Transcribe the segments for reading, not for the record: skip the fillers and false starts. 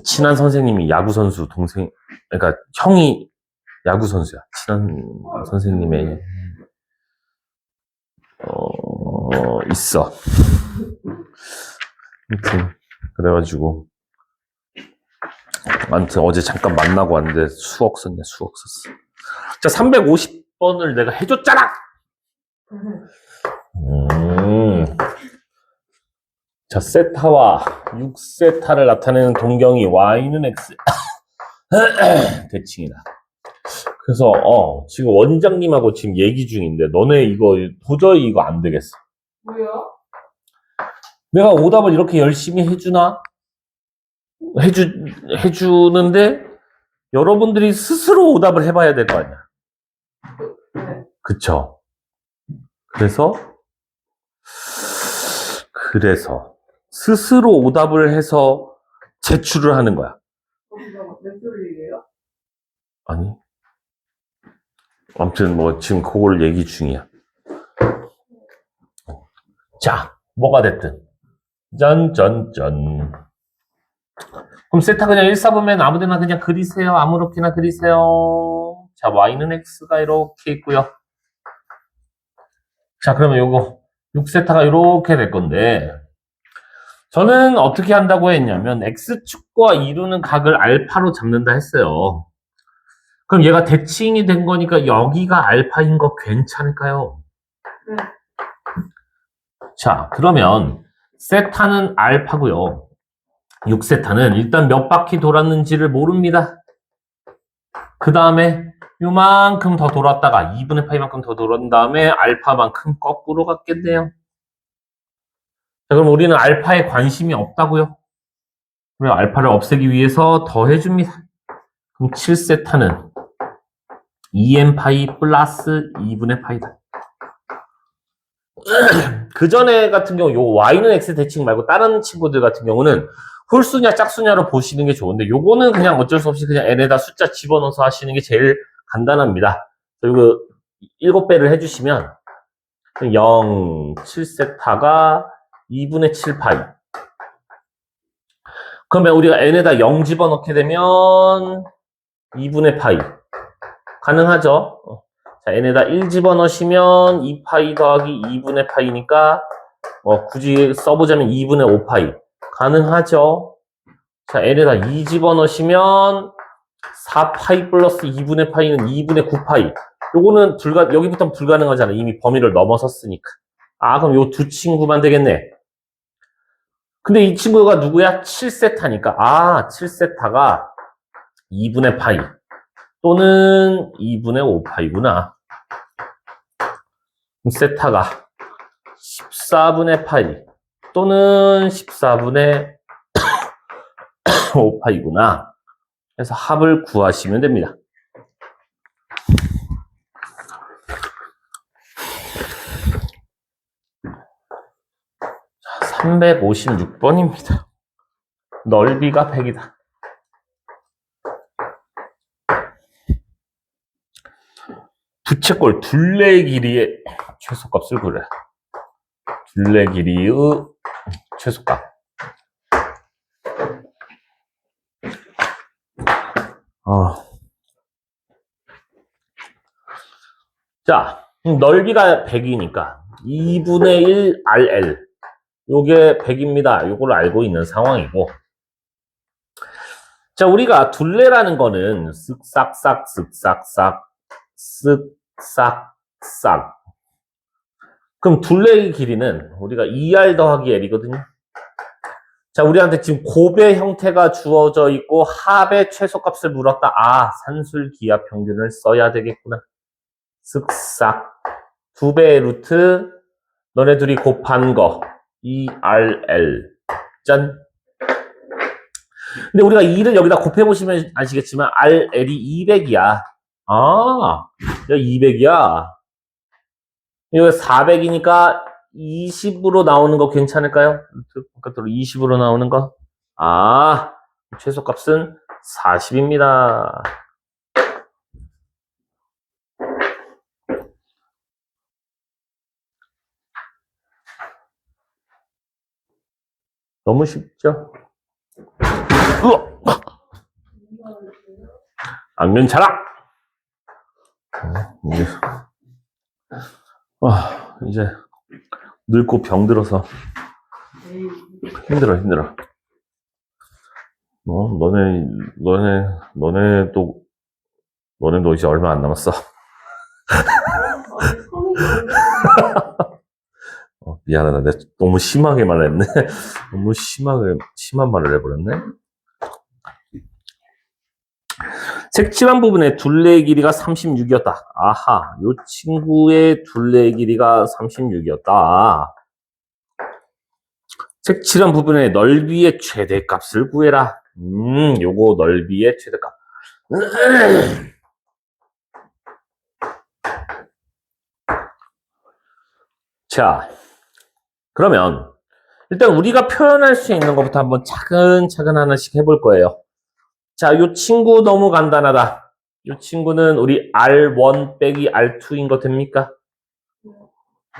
친한 선생님이 야구선수 동생, 그러니까 형이 야구선수야. 친한 선생님의, 있어. 아무튼, 그래가지고. 아무튼 어제 잠깐 만나고 왔는데 수억 썼네, 수억 썼어. 자, 350번을 내가 해줬잖아! 자, 세타와 6세타를 나타내는 동경이 y는 x 대칭이다. 그래서 지금 원장님하고 지금 얘기 중인데 너네 이거 도저히 이거 안 되겠어. 왜요? 내가 오답을 이렇게 열심히 해주나? 해주는데 여러분들이 스스로 오답을 해봐야 될 거 아니야. 네. 그쵸? 그래서 스스로 오답을 해서 제출을 하는 거야. 몇 소리예요? 아니. 아무튼 뭐 지금 그걸 얘기 중이야. 자, 뭐가 됐든. 짠짠짠. 그럼 세타 그냥 1, 4분면 아무데나 그냥 그리세요. 아무렇게나 그리세요. 자, y는 x가 이렇게 있고요. 자, 그러면 요거 6세타가 이렇게 될 건데 저는 어떻게 한다고 했냐면 x축과 이루는 각을 알파로 잡는다 했어요. 그럼 얘가 대칭이 된 거니까 여기가 알파인 거 괜찮을까요? 네. 자, 그러면 세타는 알파고요. 6세타는 일단 몇 바퀴 돌았는지를 모릅니다. 그 다음에 요만큼 더 돌았다가 2분의 파이만큼 더 돌은 다음에 알파만큼 거꾸로 갔겠네요. 자, 그럼 우리는 알파에 관심이 없다고요? 그럼 알파를 없애기 위해서 더 해줍니다. 그럼 7세타는 2n 파이 플러스 2분의 파이다. 그 전에 같은 경우 요 y는 x 대칭 말고 다른 친구들 같은 경우는 홀수냐 짝수냐로 보시는 게 좋은데 요거는 그냥 어쩔 수 없이 그냥 n에다 숫자 집어넣어서 하시는 게 제일 간단합니다. 그리고 7배를 해주시면 0, 7세타가 2분의 7 파이. 그러면 우리가 n에다 0 집어넣게 되면 2분의 파이. 가능하죠? 자, n에다 1 집어넣으시면 2파이 더하기 2분의 파이니까 굳이 써보자면 2분의 5파이. 가능하죠? 자, n에다 2 집어넣으시면 4파이 플러스 2분의 파이는 2분의 9파이. 요거는 여기부터 불가능하잖아. 이미 범위를 넘어섰으니까. 아, 그럼 요 두 친구만 되겠네. 근데 이 친구가 누구야? 7세타니까. 아, 7세타가 2분의 파이 또는 2분의 5파이구나. 그럼 세타가 14분의 파이 또는 14분의 5파이구나. 그래서 합을 구하시면 됩니다. 자, 356번입니다. 넓이가 100이다. 부채꼴 둘레 길이의 최소값을 구래. 둘레 길이의 최소값. 자, 넓이가 100이니까 2분의 1 RL 요게 100입니다. 요걸 알고 있는 상황이고, 자, 우리가 둘레라는 거는 쓱싹싹 쓱싹싹 쓱싹싹. 그럼 둘레의 길이는 우리가 2R 더하기 L이거든요. 자, 우리한테 지금 곱의 형태가 주어져 있고 합의 최소값을 물었다. 아, 산술기하 평균을 써야 되겠구나. 쓱싹 2배의 루트 너네 둘이 곱한 거 2RL 짠. 근데 우리가 2를 여기다 곱해보시면 아시겠지만 RL이 200이야. 아, 여기 200이야. 이거 400이니까 20으로 나오는 거 괜찮을까요? 바깥으로 20으로 나오는 거. 아, 최소값은 40입니다. 너무 쉽죠? 으악! 악면 자락! 이제 늙고 병들어서 에이, 힘들어. 너네도 이제 얼마 안 남았어. 아니, 성이 미안하다. 내가 너무 심하게 말했네. 너무 심한 말을 해버렸네. 색칠한 부분의 둘레의 길이가 36이었다. 아하, 요 친구의 둘레의 길이가 36이었다. 색칠한 부분의 넓이의 최대값을 구해라. 요거 넓이의 최대값. 자, 그러면 일단 우리가 표현할 수 있는 것부터 한번 차근차근 하나씩 해볼 거예요. 자, 요 친구 너무 간단하다. 요 친구는 우리 R1 빼기 R2인 거 됩니까?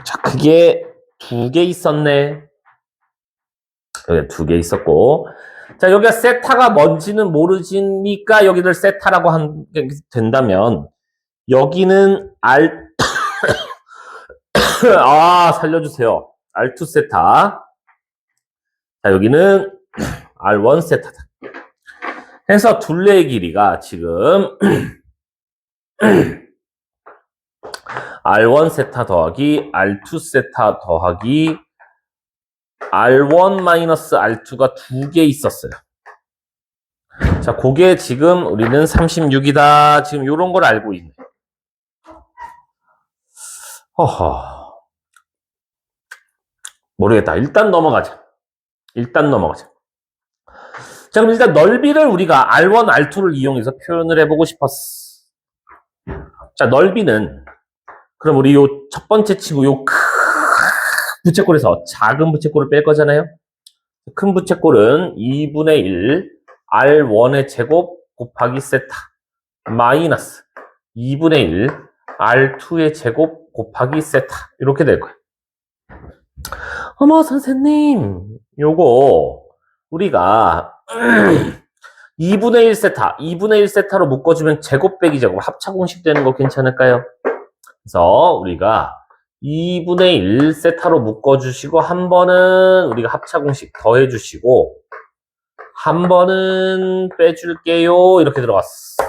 자, 그게 2개 있었네. 여기 2개 있었고. 자, 여기가 세타가 뭔지는 모르지니까 여기를 세타라고 된다면, 여기는 살려주세요. R2 세타. 자, 여기는 R1 세타다. 해서 둘레의 길이가 지금 R1 세타 더하기 R2 세타 더하기 R1 마이너스 R2가 2개 있었어요. 자, 그게 지금 우리는 36이다. 지금 요런 걸 알고 있네. 허허. 모르겠다. 일단 넘어가자. 자, 그럼 일단 넓이를 우리가 R1, R2를 이용해서 표현을 해보고 싶었어. 자, 넓이는 그럼 우리 요 첫 번째 친구 요 큰 부채꼴에서 작은 부채꼴을 뺄 거잖아요. 큰 부채꼴은 2분의 1 R1의 제곱 곱하기 세타 마이너스 2분의 1 R2의 제곱 곱하기 세타 이렇게 될 거야. 어머 선생님, 요거 우리가 2분의 1 세타 2분의 1 세타로 묶어주면 제곱 빼기 제곱 합차공식 되는 거 괜찮을까요? 그래서 우리가 2분의 1 세타로 묶어주시고 한 번은 우리가 합차공식 더해주시고 한 번은 빼줄게요 이렇게 들어갔어.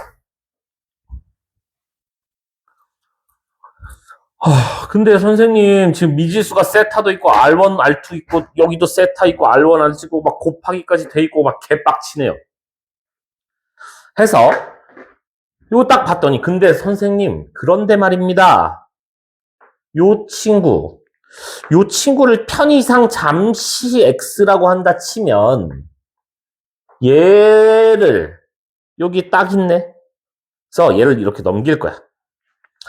근데 선생님 지금 미지수가 세타도 있고 R1, R2 있고 여기도 세타 있고 R1, R2 있고 막 곱하기까지 돼 있고 막 개빡치네요. 해서 이거 딱 봤더니 근데 선생님 그런데 말입니다. 요 친구를 편의상 잠시 X라고 한다 치면 얘를 여기 딱 있네. 그래서 얘를 이렇게 넘길 거야.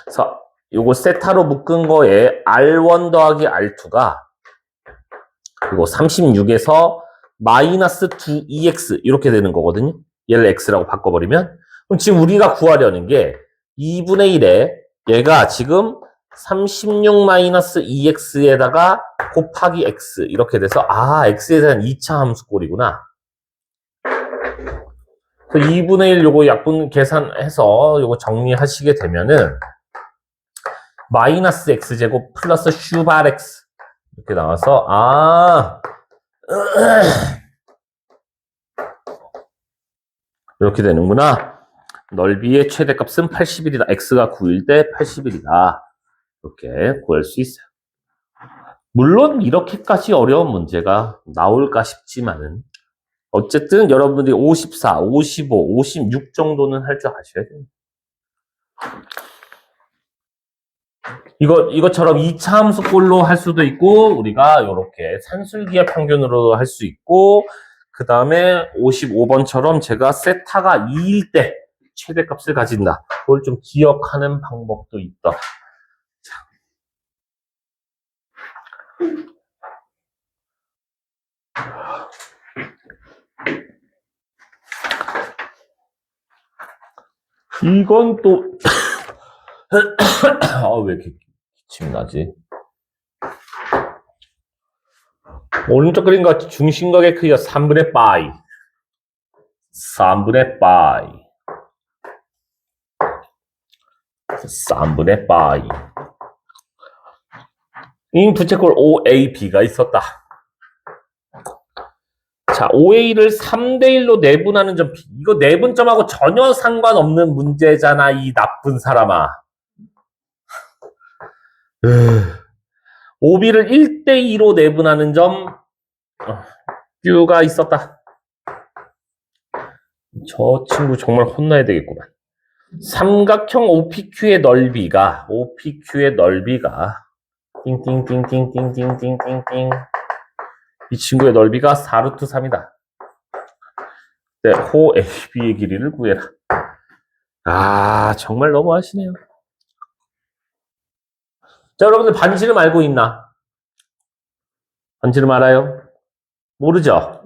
그래서 요거 세타로 묶은 거에 R1 더하기 R2가 그리고 36에서 마이너스 2EX 이렇게 되는 거거든요. 얘를 X라고 바꿔버리면 그럼 지금 우리가 구하려는 게 2분의 1에 얘가 지금 36 마이너스 2X에다가 곱하기 X 이렇게 돼서 X에 대한 2차 함수꼴이구나. 그래서 2분의 1 요거 약분 계산해서 요거 정리하시게 되면은 마이너스 X제곱 플러스 슈발 X 이렇게 나와서 이렇게 되는구나. 넓이의 최대값은 81이다. X가 9일 때 81이다. 이렇게 구할 수 있어요. 물론 이렇게까지 어려운 문제가 나올까 싶지만은 어쨌든 여러분들이 54, 55, 56 정도는 할 줄 아셔야 돼요. 이것처럼 2차 함수꼴로 할 수도 있고 우리가 이렇게 산술기의 평균으로 할 수 있고 그 다음에 55번처럼 제가 세타가 2일 때 최대값을 가진다. 그걸 좀 기억하는 방법도 있다. 이건 또 왜 이렇게 기침이 나지? 오른쪽 그림과 같이 중심각의 크기가 3분의 파이 3분의 파이 3분의 파이. 인 부채꼴 OAB가 있었다. 자, OA를 3대1로 내분하는 점, 이거 내분점하고 전혀 상관없는 문제잖아, 이 나쁜 사람아. OB를 1대2로 내분하는 점, Q가 있었다. 저 친구 정말 혼나야 되겠구만. 삼각형 OPQ의 넓이가 띵띵띵띵띵띵띵띵띵 이 친구의 넓이가 4루트 3이다. 네, 호 AB의 길이를 구해라. 아, 정말 너무하시네요. 자, 여러분들 반지름 알고 있나? 반지름 알아요? 모르죠?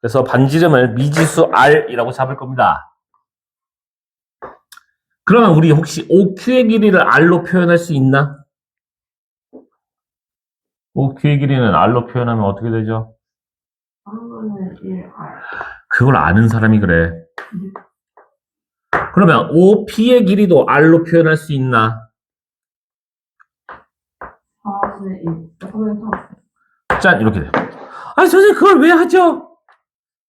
그래서 반지름을 미지수 R이라고 잡을 겁니다. 그러면 우리 혹시 OQ의 길이를 R로 표현할 수 있나? OQ의 길이는 R로 표현하면 어떻게 되죠? 3분의 1R. 그걸 아는 사람이 그래. 그러면 OP의 길이도 R로 표현할 수 있나? 4분의 1. 3분의 3. 짠! 이렇게 돼요. 아니, 선생님, 그걸 왜 하죠?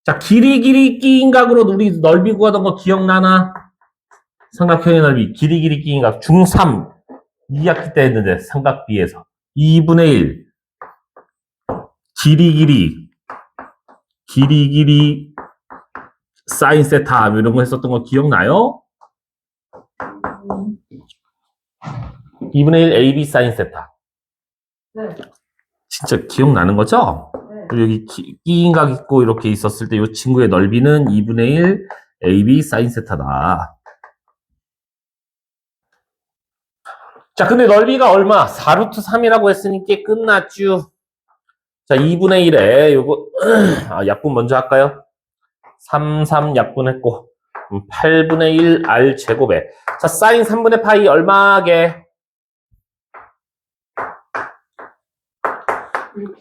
자, 길이 끼인 각으로 우리 넓이 구하던 거 기억나나? 삼각형의 넓이, 길이 끼인 각, 중3, 2학기 때 했는데, 삼각비에서. 2분의 1. 길이, 사인 세타, 이런 거 했었던 거 기억나요? 2분의 1 AB 사인 세타. 네. 진짜 기억나는 거죠? 네. 그리고 여기 끼인 각 있고 이렇게 있었을 때 이 친구의 넓이는 2분의 1 AB 사인 세타다. 자, 근데 넓이가 얼마? 4루트 3이라고 했으니까 끝났죠. 자, 2분의 1에 요거 약분 먼저 할까요? 3 약분했고 8분의 1 R 제곱에 자, 사인 3분의 파이 얼마게? 6.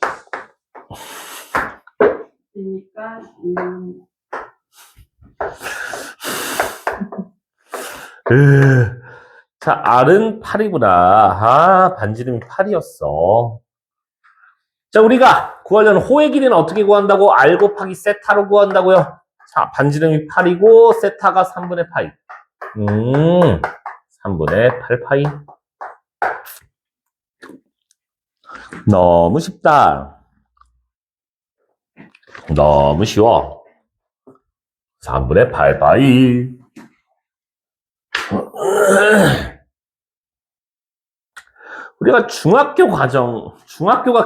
그러니까 자, R은 8이구나. 아, 반지름이 8이었어. 자, 우리가 구하려는 호의 길이는 어떻게 구한다고? R 곱하기 세타로 구한다고요. 자, 반지름이 8이고 세타가 3분의 파이. 3분의 8파이. 너무 쉽다. 너무 쉬워. 3분의 8파이. 우리가 중학교가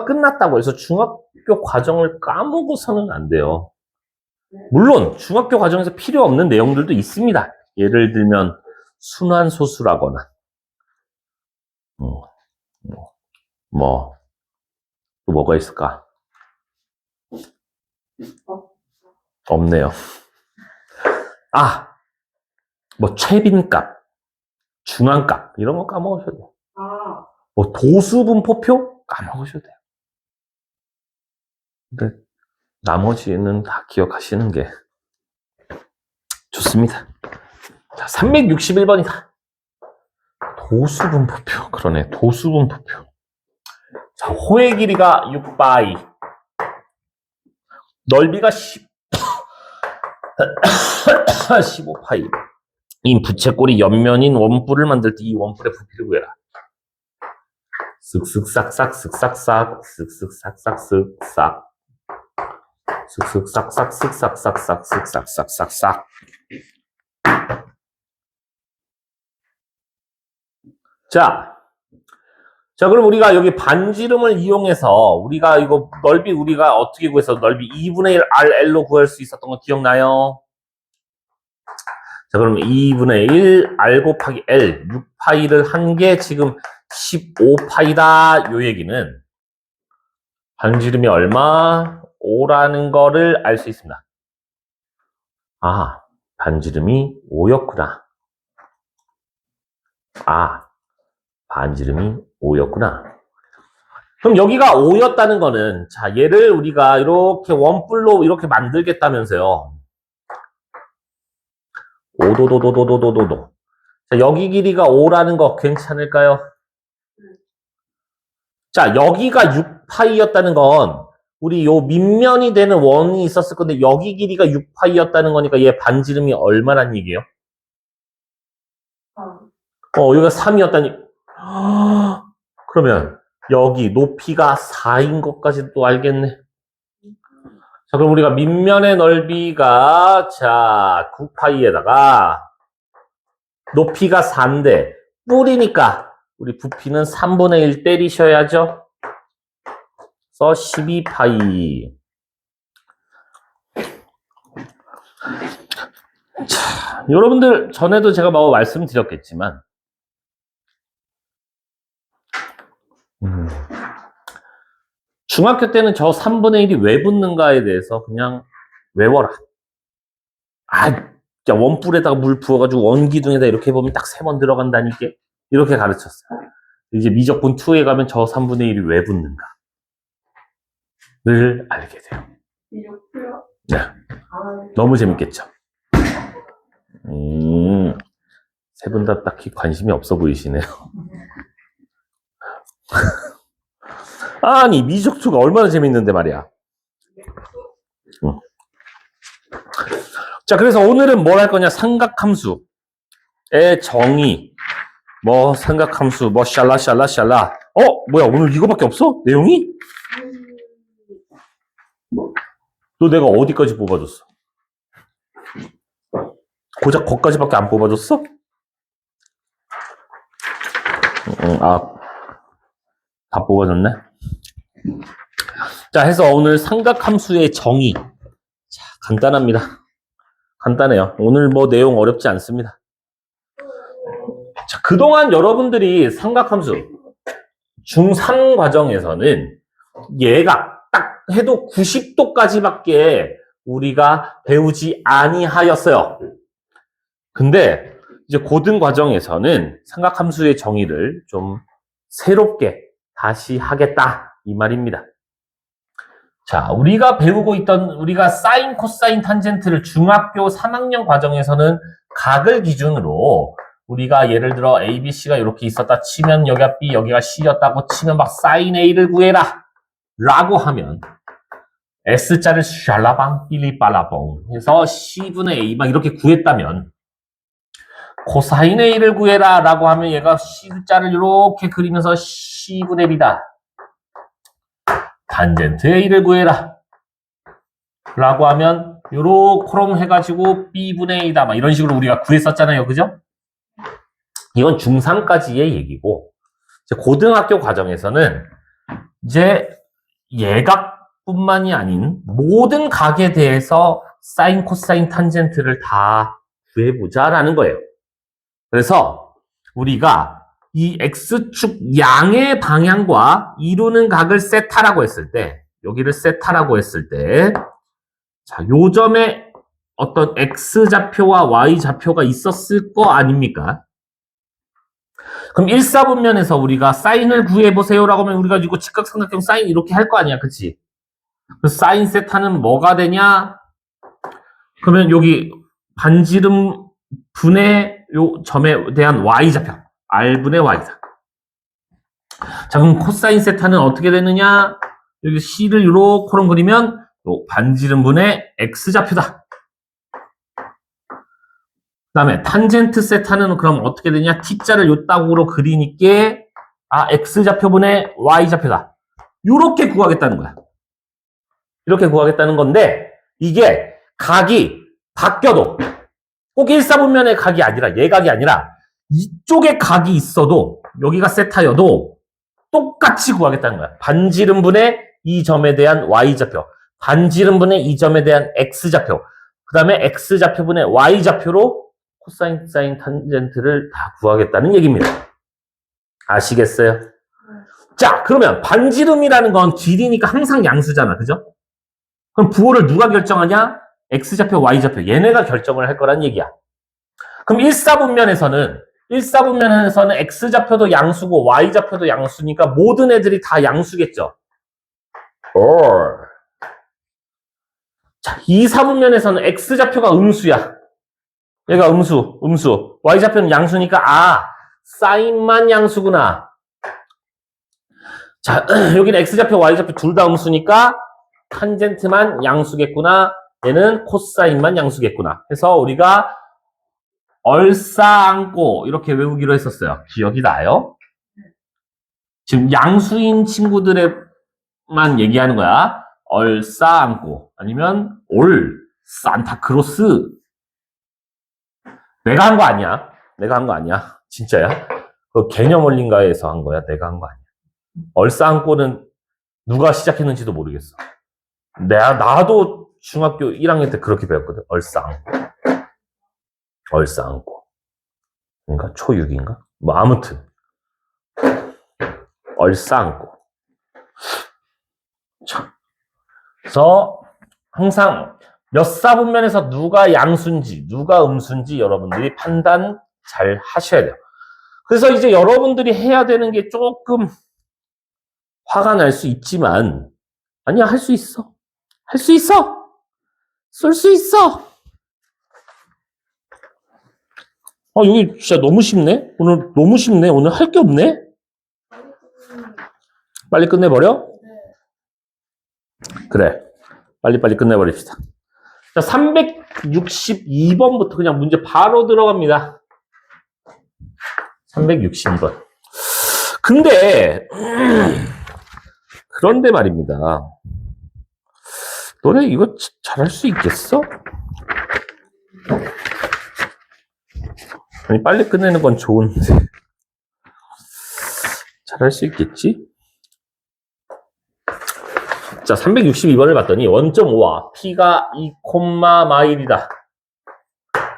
끝났다고 해서 중학교 과정을 까먹어서는 안 돼요. 물론 중학교 과정에서 필요 없는 내용들도 있습니다. 예를 들면 순환소수라거나 또 뭐가 있을까? 없네요. 최빈값, 중앙값 이런 거 까먹으셔도 돼요. 도수분포표 까먹으셔도 돼요. 근데 나머지는 다 기억하시는 게 좋습니다. 자, 361번이다. 도수분포표. 그러네. 도수분포표. 자, 호의 길이가 6바이. 넓이가 15파이. 이 부채꼴이 옆면인 원뿔을 만들 때 이 원뿔의 부피를 구해라. 쓱쓱싹싹 쓱싹싹 쓱쓱싹싹 쓱싹 쓱쓱싹싹 쓱싹싹싹 쓱싹싹싹싹. 자, 그럼 우리가 여기 반지름을 이용해서 우리가 이거 넓이 우리가 어떻게 구해서 넓이 2분의 1 RL로 구할 수 있었던 거 기억나요? 자, 그럼 2분의 1 R 곱하기 L 6파이를 한 게 지금 15파이다. 요 얘기는 반지름이 얼마? 5라는 거를 알 수 있습니다. 아, 반지름이 5였구나. 반지름이 5였구나. 그럼 여기가 5였다는 거는, 자, 얘를 우리가 이렇게 원뿔로 이렇게 만들겠다면서요. 5도도도도도도도도. 자, 여기 길이가 5라는 거 괜찮을까요? 자, 여기가 6파이였다는 건 우리 요 밑면이 되는 원이 있었을 건데 여기 길이가 6파이였다는 거니까 얘 반지름이 얼마란 얘기예요? 여기가 3이었다니. 그러면 여기 높이가 4인 것까지도 알겠네. 자, 그럼 우리가 밑면의 넓이가 자 9파이에다가 높이가 4인데 뿌리니까 우리 부피는 3분의 1 때리셔야죠. 그래서 12파이. 자, 여러분들 전에도 제가 뭐 말씀드렸겠지만 중학교 때는 저 3분의 1이 왜 붙는가에 대해서 그냥 외워라. 진짜 원뿔에다가 물 부어가지고 원기둥에다 이렇게 해보면 딱 3번 들어간다니까. 이렇게 가르쳤어요. 이제 미적분 2에 가면 저 3분의 1이 왜 붙는가. 를 알게 돼요. 이렇게요? 네. 너무 재밌겠죠? 세 분 다 딱히 관심이 없어 보이시네요. 아니, 미적수가 얼마나 재밌는데 말이야. 자, 그래서 오늘은 뭘 할 거냐? 삼각함수의 정의. 뭐, 삼각함수, 뭐, 샬라. 뭐야, 오늘 이거밖에 없어? 내용이? 너 내가 어디까지 뽑아줬어? 고작 거기까지밖에 안 뽑아줬어? 다 뽑아줬네. 자, 해서 오늘 삼각함수의 정의. 자, 간단합니다. 간단해요. 오늘 뭐 내용 어렵지 않습니다. 자, 그동안 여러분들이 삼각함수 중3 과정에서는 얘가 딱 해도 90도까지밖에 우리가 배우지 아니하였어요. 근데 이제 고등 과정에서는 삼각함수의 정의를 좀 새롭게 다시 하겠다 이 말입니다. 자, 우리가 배우고 있던 우리가 사인, 코사인, 탄젠트를 중학교 3학년 과정에서는 각을 기준으로 우리가 예를 들어 A, B, C가 이렇게 있었다 치면 여기가 B, 여기가 C였다고 치면 막 사인 A를 구해라 라고 하면 S자를 샬라방 삐리빨라봉 해서 C분의 A 막 이렇게 구했다면 코사인 A를 구해라 라고 하면 얘가 C자를 이렇게 그리면서 C분의 B다. 탄젠트 A를 구해라 라고 하면 요렇게 해가지고 B분의 A다 막 이런 식으로 우리가 구했었잖아요. 그죠? 이건 중3까지의 얘기고 이제 고등학교 과정에서는 이제 예각뿐만이 아닌 모든 각에 대해서 사인, 코사인, 탄젠트를 다 구해보자라는 거예요. 그래서 우리가 이 X축 양의 방향과 이루는 각을 세타라고 했을 때 여기를 세타라고 했을 때 자, 요 점에 어떤 X좌표와 Y좌표가 있었을 거 아닙니까? 그럼 1사분면에서 우리가 사인을 구해보세요라고 하면 우리가 이거 직각삼각형 사인 이렇게 할 거 아니야. 그치? 그래서 사인 세타는 뭐가 되냐? 그러면 여기 반지름 분의 요 점에 대한 Y좌표. R분의 Y다. 자, 그럼 코사인 세타는 어떻게 되느냐? 여기 C를 요렇게 그리면 요 반지름 분의 X좌표다. 그 다음에 탄젠트 세타는 그럼 어떻게 되냐? T자를 요 따구로 그리니까 X좌표분의 Y좌표다. 요렇게 구하겠다는 거야. 이렇게 구하겠다는 건데 이게 각이 바뀌어도 꼭 1사분면의 각이 아니라 예각이 아니라 이쪽에 각이 있어도 여기가 세타여도 똑같이 구하겠다는 거야. 반지름분의 이 점에 대한 Y좌표, 반지름분의 이 점에 대한 X좌표, 그 다음에 X좌표분의 Y좌표로 코사인, 사인, 탄젠트를 다 구하겠다는 얘기입니다. 아시겠어요? 자, 그러면 반지름이라는 건 길이니까 항상 양수잖아. 그죠? 그럼 부호를 누가 결정하냐? X좌표, Y좌표. 얘네가 결정을 할 거란 얘기야. 그럼 1사분면에서는 X좌표도 양수고 Y좌표도 양수니까 모든 애들이 다 양수겠죠? 자, 2사분면에서는 X좌표가 음수야. 얘가 음수. y좌표는 양수니까, 사인만 양수구나. 자, 여기는 x좌표, y좌표 둘 다 음수니까, 탄젠트만 양수겠구나. 얘는 코사인만 양수겠구나. 해서 우리가 얼싸안고 이렇게 외우기로 했었어요. 기억이 나요? 지금 양수인 친구들에만 얘기하는 거야. 얼싸안고 아니면 올 산타크로스. 내가 한 거 아니야. 진짜야. 그 개념 원린가에서 한 거야. 내가 한 거 아니야. 얼싸안고는 누가 시작했는지도 모르겠어. 나도 중학교 1학년 때 그렇게 배웠거든. 얼싸안고. 그러니까 초6인가? 뭐 아무튼 얼싸안고. 자, 그래서 항상 몇 사분면에서 누가 양수인지 누가 음수인지 여러분들이 판단 잘 하셔야 돼요. 그래서 이제 여러분들이 해야 되는 게 조금 화가 날 수 있지만 아니야, 할 수 있어. 쏠 수 있어. 여기 진짜 너무 쉽네. 오늘 할 게 없네. 빨리 끝내버려? 그래. 빨리 끝내버립시다. 자, 362번부터 그냥 문제 바로 들어갑니다. 362번. 그런데 말입니다. 너네 이거 잘할 수 있겠어? 아니, 빨리 끝내는 건 좋은데. 잘할 수 있겠지? 자, 362번을 봤더니 원점5와 P가 2, 마일이다.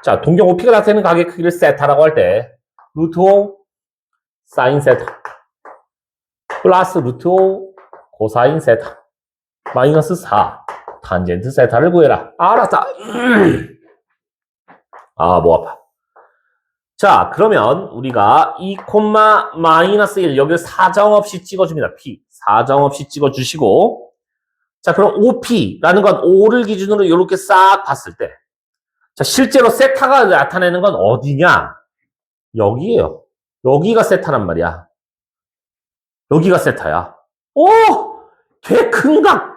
자, 동경 OP가 나타내는 가게 크기를 세타라고 할 때 루트 5 사인 세타 플러스 루트 5 코사인 세타 마이너스 4 탄젠트 세타를 구해라. 알았다. 뭐 아파. 자, 그러면 우리가 2, 마이너스 1 여기를 사정없이 찍어줍니다. P 사정없이 찍어주시고, 자, 그럼 OP라는 건 O를 기준으로 이렇게 싹 봤을 때, 자, 실제로 세타가 나타내는 건 어디냐? 여기에요. 여기가 세타란 말이야. 여기가 세타야. 오! 개 큰 각!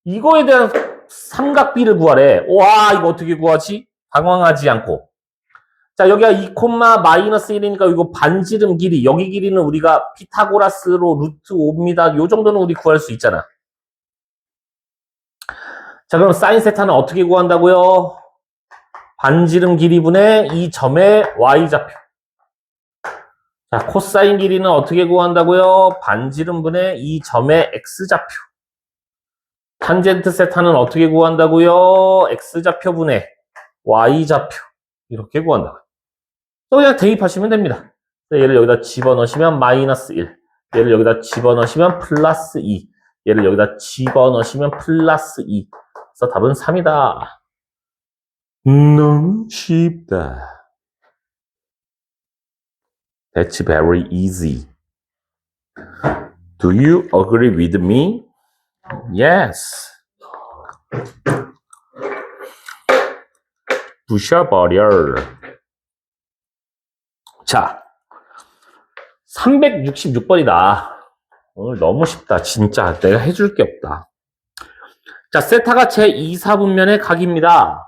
이거에 대한 삼각비를 구하래. 와, 이거 어떻게 구하지? 당황하지 않고. 자, 여기가 2, 마이너스 1이니까 이거 반지름 길이, 여기 길이는 우리가 피타고라스로 루트 5입니다. 요 정도는 우리 구할 수 있잖아. 자, 그럼 사인 세타는 어떻게 구한다고요? 반지름 길이분의 이 점의 y좌표. 자, 코사인 길이는 어떻게 구한다고요? 반지름분의 이 점의 x좌표. 탄젠트 세타는 어떻게 구한다고요? x좌표분의 y좌표. 이렇게 구한다. 또 그냥 대입하시면 됩니다. 얘를 여기다 집어넣으시면 마이너스 1. 얘를 여기다 집어넣으시면 플러스 2. 얘를 여기다 집어넣으시면 플러스 2. 그래서 답은 3이다. 너무 쉽다. That's very easy. Do you agree with me? Yes. 부셔버려. 자, 366번이다. 오늘 너무 쉽다. 진짜 내가 해줄 게 없다. 자, 세타가 제2, 4분면의 각입니다.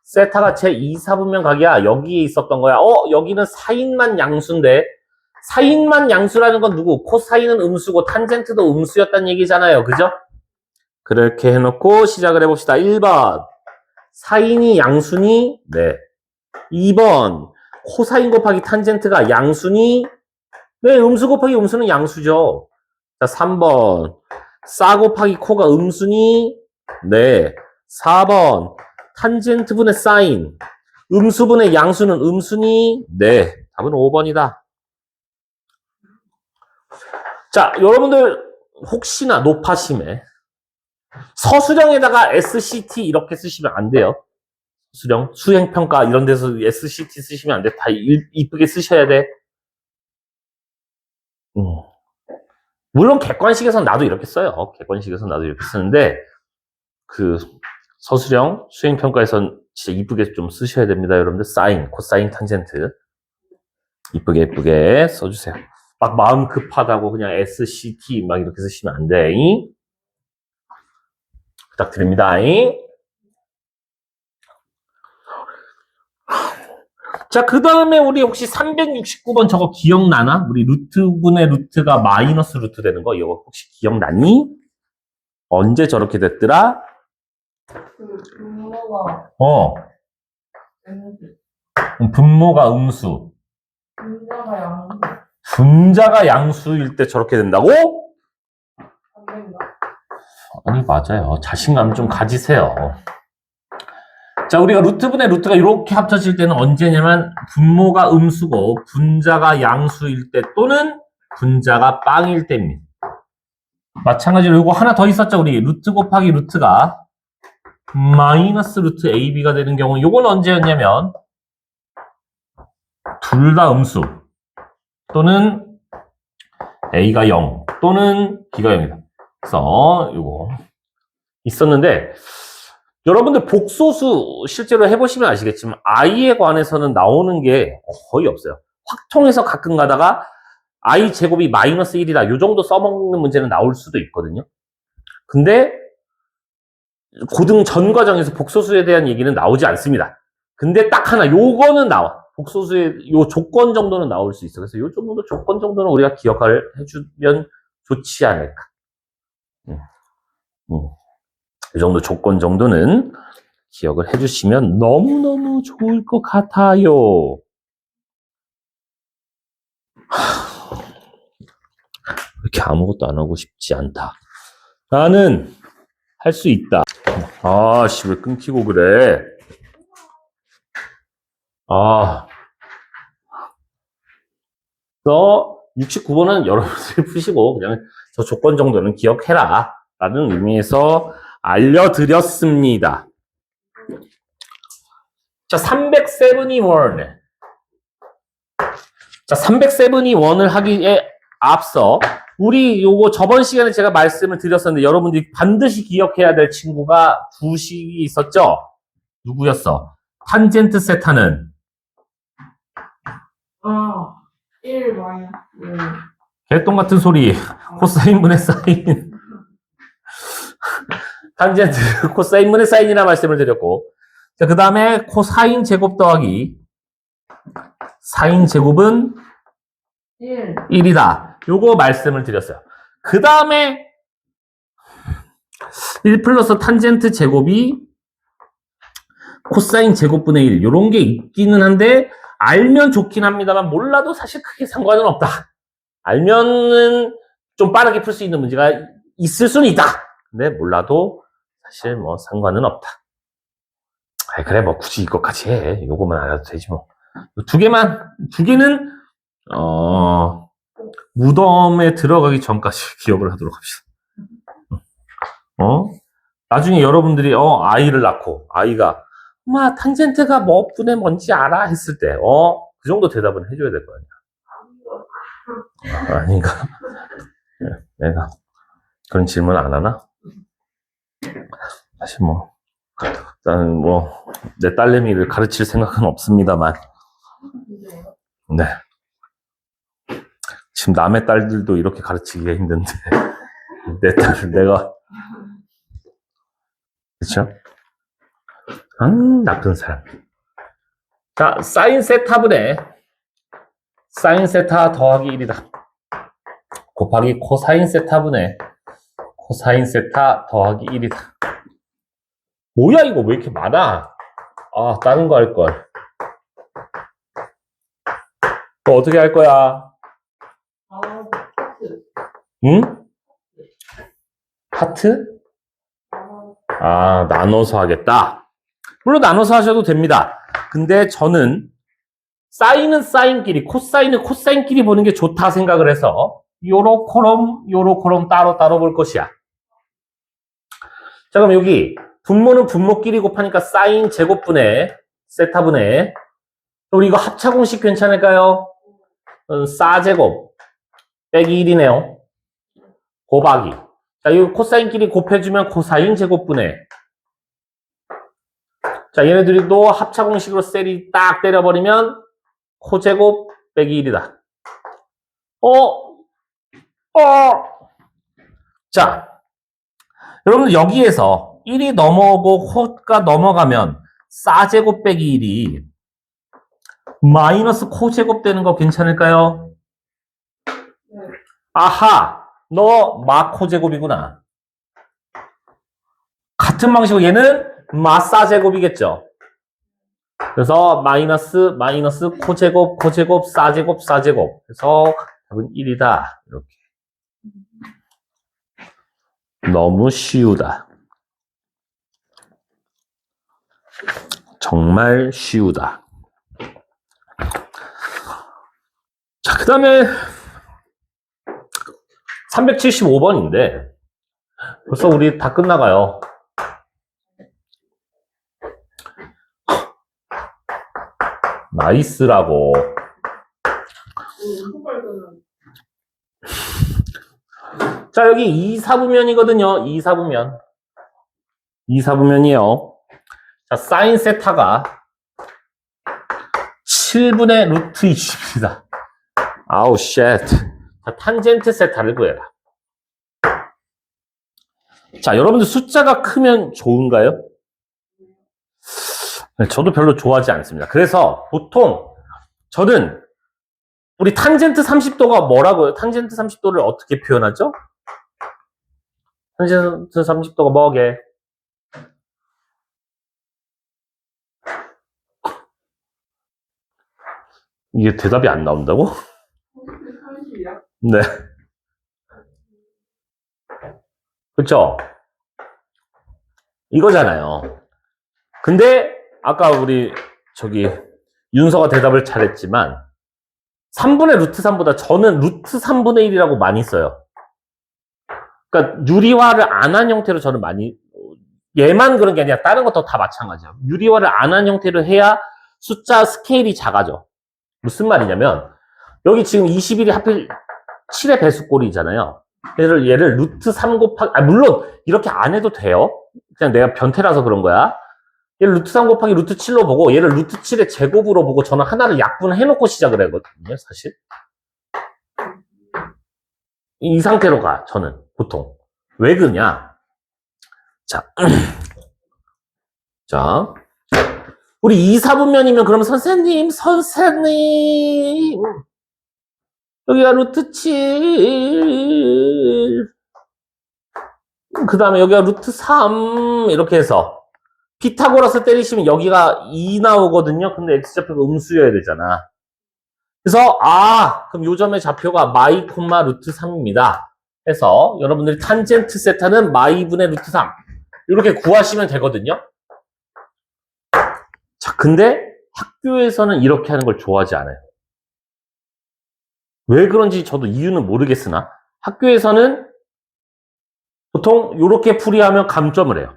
세타가 제2, 4분면 각이야. 여기에 있었던 거야. 여기는 사인만 양수인데, 사인만 양수라는 건 누구? 코사인은 음수고 탄젠트도 음수였단 얘기잖아요. 그죠? 그렇게 해놓고 시작을 해봅시다. 1번. 사인이 양수니? 네. 2번. 코사인 곱하기 탄젠트가 양수니? 네, 음수 곱하기 음수는 양수죠. 자, 3번. 사 곱하기 코가 음수니? 네. 4번. 탄젠트분의 사인. 음수분의 양수는 음수니? 네. 답은 5번이다. 자, 여러분들 혹시나 노파심에 서술형에다가 SCT 이렇게 쓰시면 안 돼요. 수행평가 이런 데서 SCT 쓰시면 안 돼. 다 이쁘게 쓰셔야 돼. 물론 객관식에서는 나도 이렇게 써요. 객관식에서는 나도 이렇게 쓰는데, 서술형 수행평가에선 진짜 이쁘게 좀 쓰셔야 됩니다. 여러분들 사인, 코사인, 탄젠트 이쁘게 써주세요. 막 마음 급하다고 그냥 SCT 막 이렇게 쓰시면 안 돼. 부탁드립니다. 자, 그 다음에 우리 혹시 369번 저거 기억나나? 우리 루트분의 루트가 마이너스 루트 되는 거 이거 혹시 기억나니? 언제 저렇게 됐더라? 그 분모가 음수, 분모가 음수, 분자가 양수. 분자가 양수일 때 저렇게 된다고? 안 된다. 아니, 맞아요. 자신감 좀 가지세요. 자, 우리가 루트분의 루트가 이렇게 합쳐질 때는 언제냐면 분모가 음수고 분자가 양수일 때 또는 분자가 빵일 때입니다. 마찬가지로 이거 하나 더 있었죠. 우리 루트 곱하기 루트가 마이너스 루트 AB가 되는 경우 이건 언제였냐면 둘 다 음수 또는 A가 0 또는 B가 0이다. 그래서 이거 있었는데 여러분들 복소수 실제로 해보시면 아시겠지만 i에 관해서는 나오는 게 거의 없어요. 확통해서 가끔 가다가 i 제곱이 마이너스 1이다. 요 정도 써먹는 문제는 나올 수도 있거든요. 근데 고등 전 과정에서 복소수에 대한 얘기는 나오지 않습니다. 근데 딱 하나 요거는 나와. 복소수의 요 조건 정도는 나올 수 있어. 그래서 요 정도 조건 정도는 우리가 기억을 해주면 좋지 않을까. 이 정도 조건 정도는 기억을 해주시면 너무너무 좋을 것 같아요. 이렇게 아무것도 안 하고 싶지 않다. 나는 할 수 있다. 아씨, 왜 끊기고 그래? 그래서 69번은 여러분들이 푸시고 그냥 저 조건 정도는 기억해라. 라는 의미에서 알려드렸습니다. 자, 371. 자, 371을 하기에 앞서 우리 요거 저번 시간에 제가 말씀을 드렸었는데 여러분들이 반드시 기억해야 될 친구가 두 식이 있었죠? 누구였어? 탄젠트 세타는 1 마이너스 1. 개똥 같은 소리. 코사인분의 사인. 탄젠트 코사인분의 사인이라 말씀을 드렸고, 자, 그 다음에 코사인 제곱 더하기 사인 제곱은 1. 1이다. 요거 말씀을 드렸어요. 그 다음에 1 플러스 탄젠트 제곱이 코사인 제곱분의 1 요런 게 있기는 한데 알면 좋긴 합니다만 몰라도 사실 크게 상관은 없다. 알면은 좀 빠르게 풀 수 있는 문제가 있을 수는 있다. 근데 몰라도 사실 뭐 상관은 없다. 아이, 그래 뭐 굳이 이것까지 해. 요거만 알아도 되지 뭐. 두 개는 무덤에 들어가기 전까지 기억을 하도록 합시다. 나중에 여러분들이 아이를 낳고 아이가 엄마 탄젠트가 뭐 분의 뭔지 알아? 했을 때 그 정도 대답은 해줘야 될 거 아니야. 아닌가? 내가 그런 질문 안 하나? 사실 뭐 나는 뭐 내 딸내미를 가르칠 생각은 없습니다만 네. 지금 남의 딸들도 이렇게 가르치기가 힘든데 내 딸을 내가 그쵸? 나쁜 사람. 자, 사인 세타분의 사인 세타 더하기 1이다. 곱하기 코사인 세타분의 코사인 세타 더하기 1이다. 뭐야 이거 왜 이렇게 많아? 다른 거 할 걸. 또 어떻게 할 거야? 하트. 응? 하트? 나눠서 하겠다. 물론 나눠서 하셔도 됩니다. 근데 저는 사인은 사인끼리, 코사인은 코사인끼리 보는 게 좋다 생각을 해서 요로 콜럼 따로 볼 것이야. 자, 그럼 여기 분모는 분모끼리 곱하니까 사인 제곱분의 세타분의 우리 이거 합차공식 괜찮을까요? 사제곱 빼기 1이네요. 곱하기. 자, 이 코사인끼리 곱해주면 코사인 제곱분의 자, 얘네들도 합차 공식으로 셀이 딱 때려버리면 코제곱 빼기 1이다. 자, 여러분들 여기에서 1이 넘어오고 코가 넘어가면 싸제곱 빼기 1이 마이너스 코제곱 되는 거 괜찮을까요? 네. 아하, 너 마코제곱이구나. 같은 방식으로 얘는 마싸제곱이겠죠. 그래서 마이너스 코제곱 싸제곱 그래서 답은 1이다. 이렇게. 너무 쉬우다. 정말 쉬우다. 자, 그 다음에 375번인데 벌써 우리 다 끝나가요. 나이스라고. 자, 여기 2사분면이거든요. 2사분면이에요. 자, 사인 세타가 7분의 루트 20이다. 아우, 쉣. 자, 탄젠트 세타를 구해라. 자, 여러분들 숫자가 크면 좋은가요? 네, 저도 별로 좋아하지 않습니다. 그래서 보통 저는 우리 탄젠트 30도가 뭐라고요? 탄젠트 30도를 어떻게 표현하죠? 탄젠트 30도가 뭐게? 이게 대답이 안 나온다고? 30이야? 네. 그렇죠? 이거잖아요. 근데 아까 우리 윤서가 대답을 잘했지만 3분의 루트 3보다 저는 루트 3분의 1이라고 많이 써요. 그러니까 유리화를 안 한 형태로 저는 많이, 얘만 그런 게 아니라 다른 것도 다 마찬가지예요. 유리화를 안 한 형태로 해야 숫자 스케일이 작아져. 무슨 말이냐면 여기 지금 21이 하필 7의 배수꼴이잖아요. 얘를 루트 3 곱하기, 물론 이렇게 안 해도 돼요. 그냥 내가 변태라서 그런 거야. 얘를 루트 3 곱하기 루트 7로 보고 얘를 루트 7의 제곱으로 보고 저는 하나를 약분해놓고 시작을 하거든요, 사실. 이 상태로 가, 저는 보통. 왜 그러냐? 자, 자, 우리 2사분면이면 그러면 선생님 여기가 루트 7 그 다음에 여기가 루트 3 이렇게 해서 피타고라스 때리시면 여기가 2 나오거든요. 근데 x좌표가 음수여야 되잖아. 그래서 그럼 요 점의 좌표가 마이 콤마 루트 3입니다. 해서 여러분들이 탄젠트 세타는 마이분의 루트 3 이렇게 구하시면 되거든요. 자, 근데 학교에서는 이렇게 하는 걸 좋아하지 않아요. 왜 그런지 저도 이유는 모르겠으나 학교에서는 보통 이렇게 풀이하면 감점을 해요.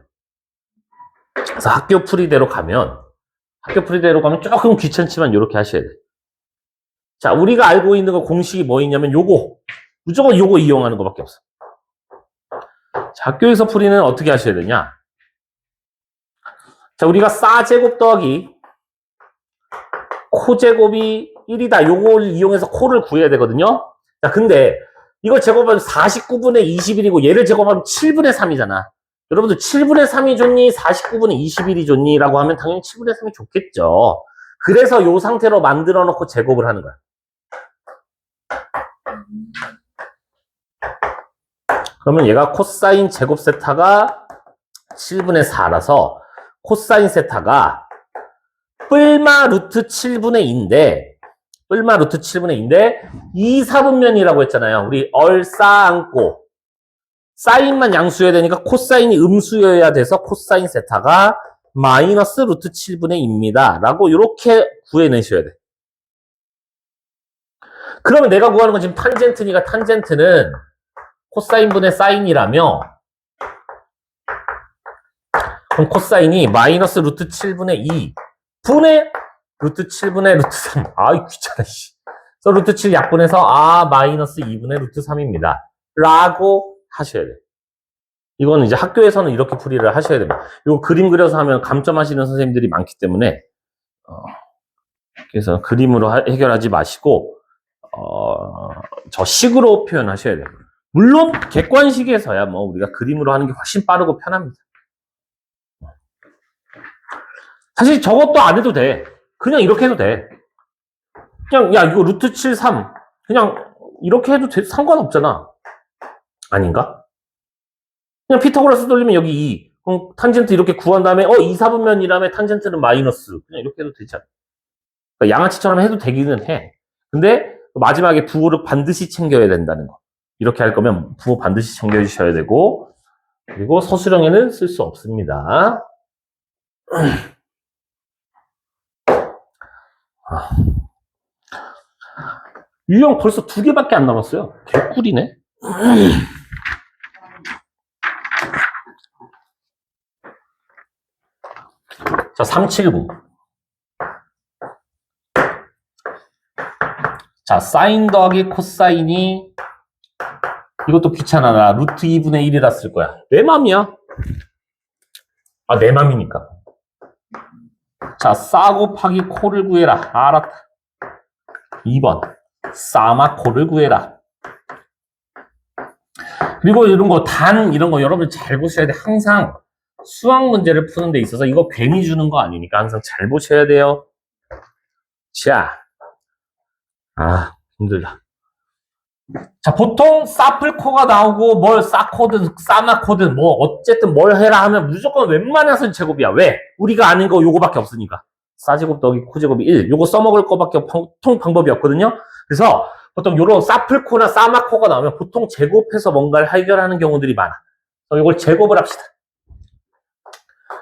그래서 학교 풀이대로 가면 조금 귀찮지만 이렇게 하셔야 돼요. 자, 우리가 알고 있는 거 공식이 뭐 있냐면 무조건 요거 이용하는 것밖에 없어. 자, 학교에서 풀이는 어떻게 하셔야 되냐? 자, 우리가 싸제곱 더하기 코제곱이 1이다. 요걸 이용해서 코를 구해야 되거든요. 자, 근데 이걸 제곱하면 49분의 21이고 얘를 제곱하면 7분의 3이잖아. 여러분들 7분의 3이 좋니? 49분의 21이 좋니? 라고 하면 당연히 7분의 3이 좋겠죠. 그래서 요 상태로 만들어 놓고 제곱을 하는 거야. 그러면 얘가 코사인 제곱 세타가 7분의 4라서 코사인 세타가 뿔마 루트 7분의 2인데 2사분면이라고 했잖아요. 우리 얼싸안고 사인만 양수여야 되니까 코사인이 음수여야 돼서 코사인 세타가 마이너스 루트 7분의 2입니다. 라고 이렇게 구해내셔야 돼. 그러면 내가 구하는 건 지금 탄젠트니까 탄젠트는 코사인분의 사인이라며 그럼 코사인이 마이너스 루트 7분의 2 분의 루트 7분의 루트 3. 귀찮아, 씨. 그래서 루트 7 약분해서 마이너스 2분의 루트 3입니다. 라고 하셔야 돼요. 이거는 이제 학교에서는 이렇게 풀이를 하셔야 됩니다. 이거 그림 그려서 하면 감점하시는 선생님들이 많기 때문에, 그래서 그림으로 해결하지 마시고, 저 식으로 표현하셔야 돼요. 물론, 객관식에서야 뭐 우리가 그림으로 하는 게 훨씬 빠르고 편합니다. 사실 저것도 안 해도 돼. 그냥 이렇게 해도 돼. 그냥, 야, 이거 루트 7, 3. 그냥 이렇게 해도 상관없잖아. 아닌가? 그냥 피타고라스 돌리면 여기 2. 그럼 탄젠트 이렇게 구한 다음에, 2, 4분면이라면 탄젠트는 마이너스. 그냥 이렇게 해도 되잖아. 그러니까 양아치처럼 해도 되기는 해. 근데 마지막에 부호를 반드시 챙겨야 된다는 거. 이렇게 할 거면 부호 반드시 챙겨주셔야 되고, 그리고 서술형에는 쓸 수 없습니다. 유형 벌써 2개밖에 안 남았어요. 개꿀이네. 자, 379. 자, 사인 더하기 코사인이 이것도 귀찮아. 나 루트 2분의 1이라 쓸 거야. 내 맘이야. 내 맘이니까. 자, 싸 곱하기 코를 구해라. 알았다. 2번. 싸마 코를 구해라. 그리고 이런 거, 이런 거 여러분 잘 보셔야 돼. 항상 수학 문제를 푸는 데 있어서 이거 괜히 주는 거 아니니까 항상 잘 보셔야 돼요. 자. 힘들다. 자, 보통 사플코가 나오고 싸코든 싸마코든 어쨌든 뭘 해라 하면 무조건 웬만해서는 제곱이야. 왜? 우리가 아는 거 요거밖에 없으니까. 싸제곱 더하기 코제곱이 1. 요거 써먹을 거밖에 보통 방법이 없거든요. 그래서 보통 요런 사플코나 싸마코가 나오면 보통 제곱해서 뭔가를 해결하는 경우들이 많아. 그럼 요걸 제곱을 합시다.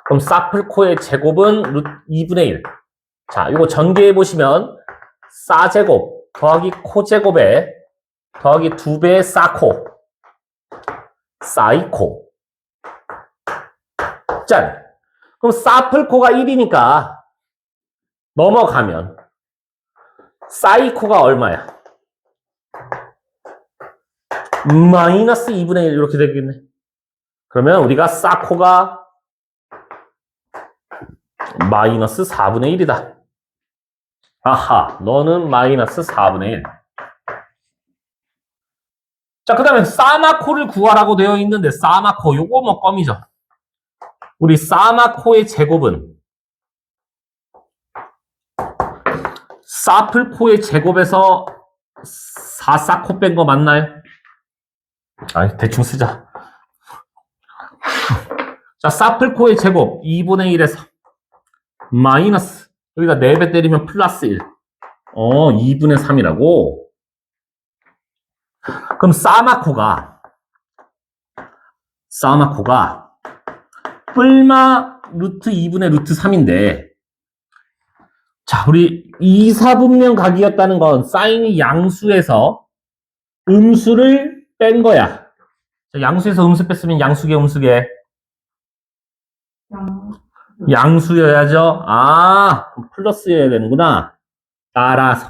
그럼 사플코의 제곱은 2분의 1. 자, 요거 전개해 보시면 싸제곱 더하기 코제곱에 더하기 2배의 싸코 싸이코. 짠. 그럼 사플코가 1이니까 넘어가면 싸이코가 얼마야? 마이너스 2분의 1 이렇게 되겠네. 그러면 우리가 싸코가 마이너스 4분의 1이다. 아하, 너는 마이너스 4분의 1. 자, 그 다음에 싸마코를 구하라고 되어 있는데 싸마코, 요거 뭐 껌이죠. 우리 싸마코의 제곱은 사플코의 제곱에서 4사코 뺀 거 맞나요? 대충 쓰자. 자, 사플코의 제곱 2분의 1에서 마이너스, 여기가 4배 때리면 플러스 1. 2분의 3이라고? 그럼 싸마코가 뿔마 루트 2분의 루트 3인데, 자, 우리 2, 4분면 각이었다는 건 사인이 양수에서 음수를 뺀 거야. 자, 양수에서 음수 뺐으면 양수계, 음수계. 양수여야죠. 플러스여야 되는구나. 따라서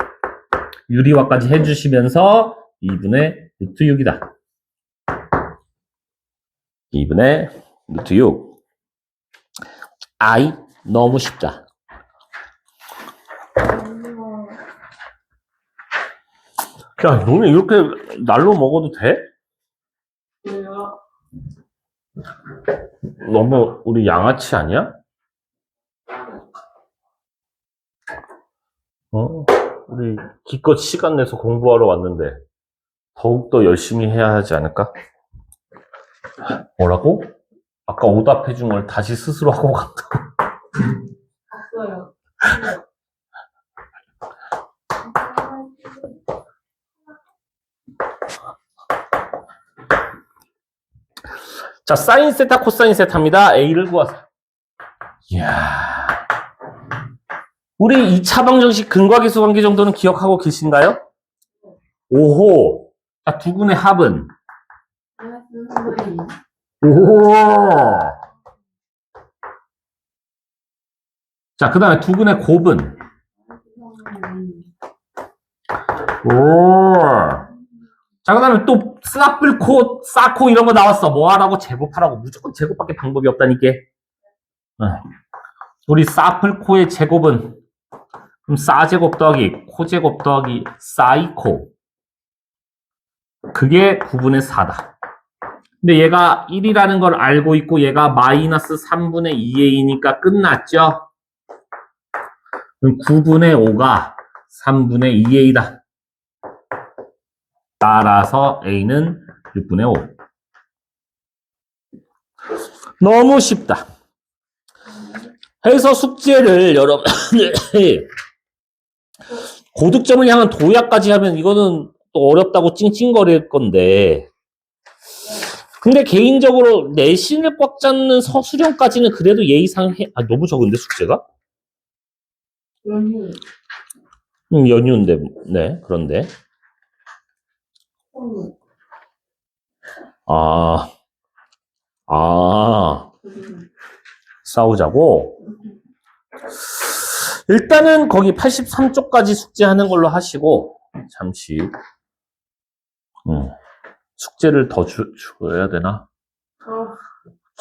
유리화까지 해주시면서 2분의 루트 6이다. 2분의 루트 6. 너무 쉽다. 야, 너네 이렇게 날로 먹어도 돼? 왜요? 너무 우리 양아치 아니야? 우리 기껏 시간 내서 공부하러 왔는데 더욱더 열심히 해야 하지 않을까? 뭐라고? 아까 오답해 준 걸 다시 스스로 하고 갔다고. 없어요. 자, 사인 세타, 코사인 세타입니다. A를 구하세요. 이야. 우리 2차 방정식 근과계수 관계 정도는 기억하고 계신가요? 오호. 자, 두근의 합은? 오. 자, 그 다음에 두근의 곱은? 오. 자, 그 다음에 또 사뿔코, 사코 이런 거 나왔어. 뭐 하라고? 제곱하라고. 무조건 제곱밖에 방법이 없다니까. 우리 사뿔코의 제곱은 그럼 사제곱 더하기 코제곱 더하기 사이코. 그게 9분의 4다. 근데 얘가 1이라는 걸 알고 있고 얘가 마이너스 3분의 2a니까 끝났죠? 그럼 9분의 5가 3분의 2a다. 따라서 a는 6분의 5. 너무 쉽다. 해서 숙제를 여러분들 고득점을 향한 도약까지 하면 이거는 또 어렵다고 찡찡거릴 건데 근데 개인적으로 내신을 꽉 잡는 서술형까지는 그래도 예의상 해. 아, 너무 적은데 숙제가? 연유. 연휴인데 네 그런데 콩. 아 싸우자고 일단은 거기 83쪽까지 숙제하는 걸로 하시고 잠시 숙제를 더 줘야 되나? 어.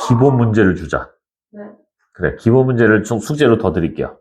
기본 문제를 주자. 네. 그래 기본 문제를 좀 숙제로 더 드릴게요.